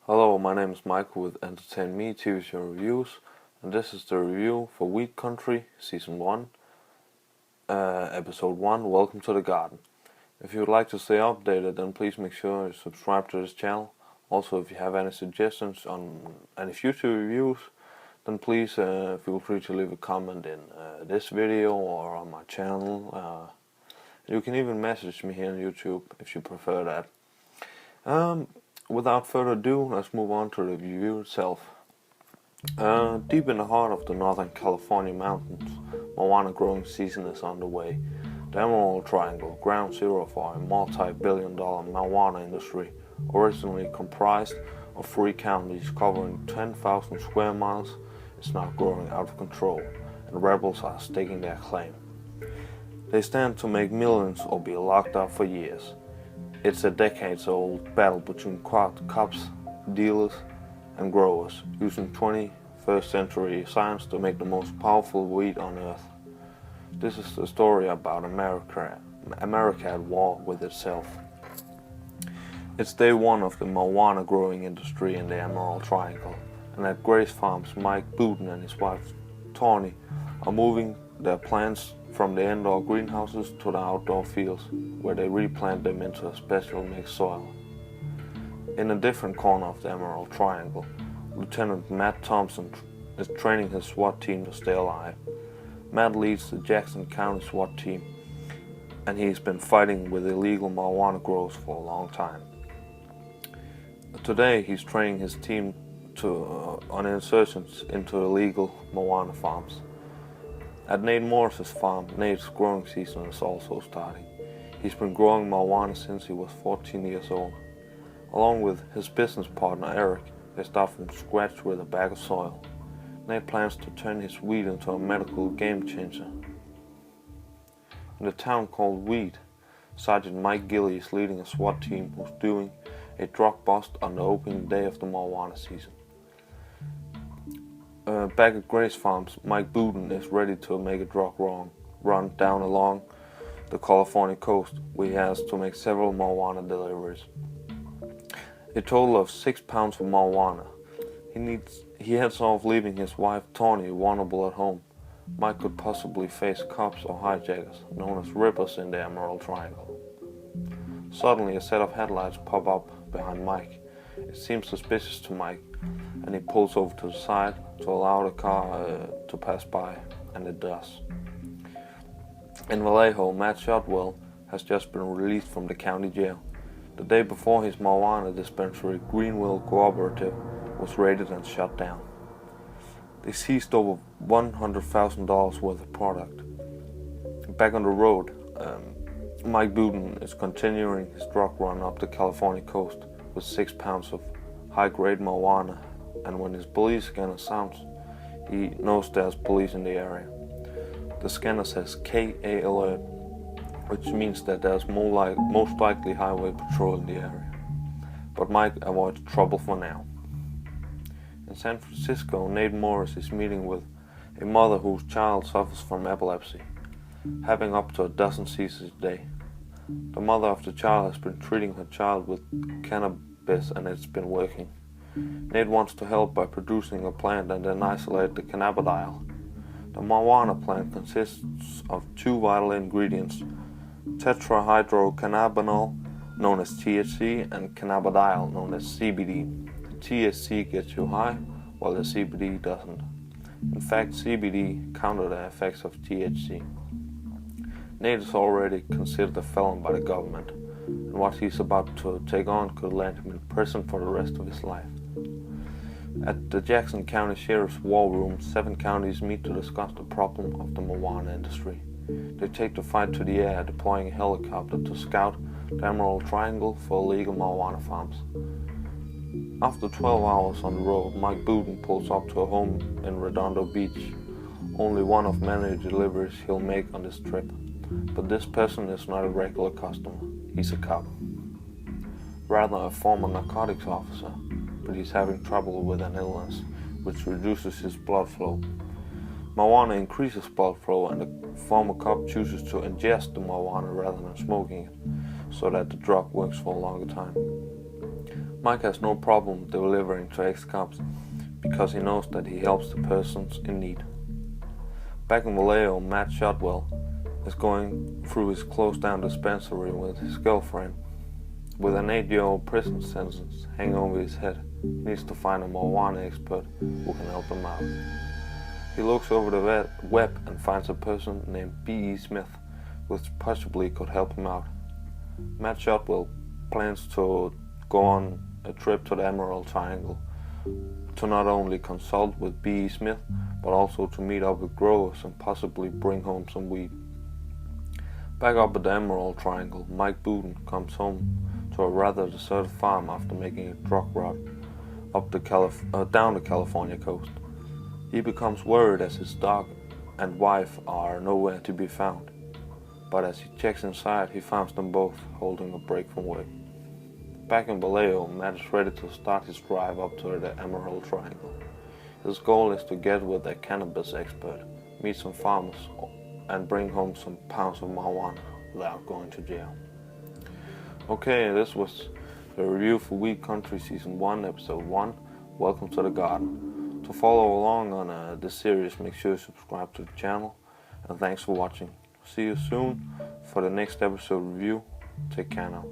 Hello, my name is Michael with Entertain Me TV Show Reviews, and this is the review for Weed Country Season 1, Episode 1, Welcome to the Garden. If you would like to stay updated, then please make sure you subscribe to this channel. Also, if you have any suggestions on any future reviews, then please feel free to leave a comment in this video or on my channel. You can even message me here on YouTube if you prefer that. Without further ado, let's move on to the review itself. Deep in the heart of the Northern California mountains, marijuana growing season is underway. The Emerald Triangle, ground zero for a multi-billion-dollar marijuana industry, originally comprised of 3 counties covering 10,000 square miles, is now growing out of control, and rebels are staking their claim. They stand to make millions or be locked up for years. It's a decades-old battle between cops, dealers, and growers, using 21st century science to make the most powerful weed on earth. This is the story about America at war with itself. It's day one of the marijuana growing industry in the Emerald Triangle, and at Grace Farms, Mike Booten and his wife Tawny are moving their plants from the indoor greenhouses to the outdoor fields, where they replant them into a special mixed soil. In a different corner of the Emerald Triangle, Lieutenant Matt Thompson is training his SWAT team to stay alive. Matt leads the Jackson County SWAT team, and he's been fighting with illegal marijuana growers for a long time. Today, he's training his team on insertions into illegal marijuana farms. At Nate Morris's farm, Nate's growing season is also starting. He's been growing marijuana since he was 14 years old. Along with his business partner Eric, they start from scratch with a bag of soil. Nate plans to turn his weed into a medical game changer. In the town called Weed, Sergeant Mike Gilley is leading a SWAT team who's doing a drug bust on the opening day of the marijuana season. Back at Grace Farms, Mike Booten is ready to make a drug run down along the California coast, where he has to make several marijuana deliveries. A total of 6 pounds of marijuana. He heads off, leaving his wife Tawny vulnerable at home. Mike could possibly face cops or hijackers, known as rippers in the Emerald Triangle. Suddenly, a set of headlights pop up behind Mike. It seems suspicious to Mike, and he pulls over to the side to allow the car to pass by, and it does. In Vallejo, Matt Shotwell has just been released from the county jail. The day before, his marijuana dispensary, Greenville Cooperative, was raided and shut down. They seized over $100,000 worth of product. Back on the road, Mike Booten is continuing his drug run up the California coast with 6 pounds of high-grade marijuana, and when his police scanner sounds, he knows there's police in the area. The scanner says KA alert, which means that there's most likely highway patrol in the area. But Mike avoids trouble for now. In San Francisco, Nate Morris is meeting with a mother whose child suffers from epilepsy, having up to a dozen seizures a day. The mother of the child has been treating her child with cannabis, and it's been working. Nate wants to help by producing a plant and then isolate the cannabidiol. The marijuana plant consists of 2 vital ingredients: tetrahydrocannabinol, known as THC, and cannabidiol, known as CBD. The THC gets you high, while the CBD doesn't. In fact, CBD counter the effects of THC. Nate is already considered a felon by the government, and what he's about to take on could land him in prison for the rest of his life. At the Jackson County Sheriff's War Room, 7 counties meet to discuss the problem of the marijuana industry. They take the fight to the air, deploying a helicopter to scout the Emerald Triangle for illegal marijuana farms. After 12 hours on the road, Mike Booten pulls up to a home in Redondo Beach. Only one of many deliveries he'll make on this trip. But this person is not a regular customer. He's a cop. Rather a former narcotics officer, but he's having trouble with an illness, which reduces his blood flow. Marijuana increases blood flow, and the former cop chooses to ingest the marijuana rather than smoking it, so that the drug works for a longer time. Mike has no problem delivering to ex-cops because he knows that he helps the persons in need. Back in Vallejo, Matt Shotwell is going through his closed-down dispensary with his girlfriend. With an 8-year-old prison sentence hanging over his head, he needs to find a marijuana expert who can help him out. He looks over the web and finds a person named B.E. Smith, which possibly could help him out. Matt Shotwell plans to go on a trip to the Emerald Triangle to not only consult with B.E. Smith, but also to meet up with growers and possibly bring home some weed. Back up at the Emerald Triangle, Mike Buden comes home to a rather deserted farm after making a drug route down the California coast. He becomes worried as his dog and wife are nowhere to be found, but as he checks inside, he finds them both holding a break from work. Back in Vallejo, Matt is ready to start his drive up to the Emerald Triangle. His goal is to get with a cannabis expert, meet some farmers, and bring home some pounds of marijuana without going to jail. Okay, this was the review for Weed Country Season 1, Episode 1. Welcome to the garden. To follow along on this series, make sure you subscribe to the channel, and thanks for watching. See you soon for the next episode review. Take care now.